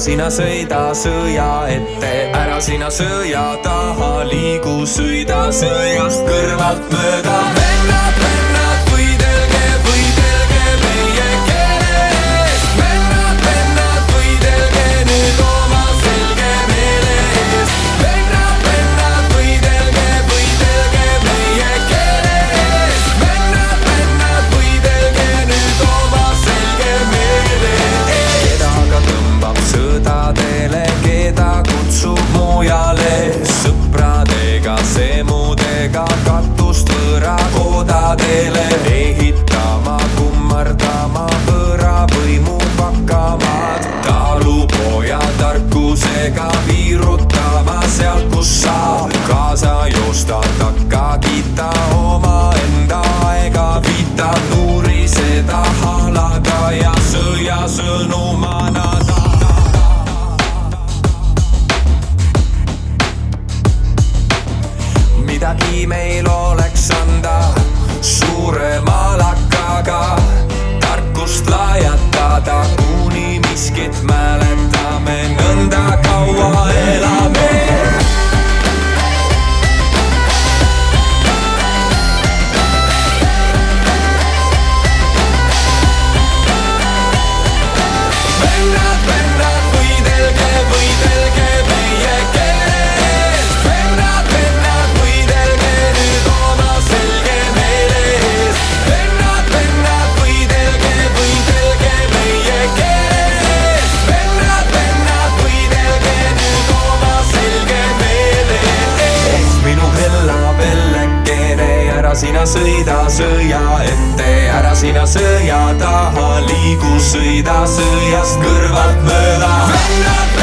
sina sõida sõja ette, ära sina sõja taha liigu, sõida sõjast kõrvalt mööda. Vennad, vennad, võidelge, võidelge meie keele eest. Vennad, vennad, võidelge nüüd oma selge meele eest. Vennad, vennad, võidelge, võidelge meie keele eest. Vennad, vennad, võidelge nüüd oma selge meele eest. Kedaga tõmbab sõdadele, keda kutsub mujale, sõpradega, semudega katust võõrakodadele ehitama, kummardama võõravõimu pakamaad, talupoja tarkusega viirutama sealt, kus saab kaasa joosta, takka kiita omaenda aega, viita nuuriseda halaga ja sõjasõnu manada. Midagi meil oleks anda suurema lakaga, tarkust lajatada, kuni miskit mäletame, nõnda kaua elame. Vennad, vennad, võidelge, võidelge meie keele eest. Vennad, vennad, võidelge nüüd oma selge meele eest. Vennad, vennad, võidelge, võidelge meie keele eest. Vennad, vennad, võidelge nüüd oma selge meele eest. Minu hella vellekene, ära sina sõida sõja ette, ära sina sõja taha liigu, sõida sõjast kõrvalt mööda. Vennad,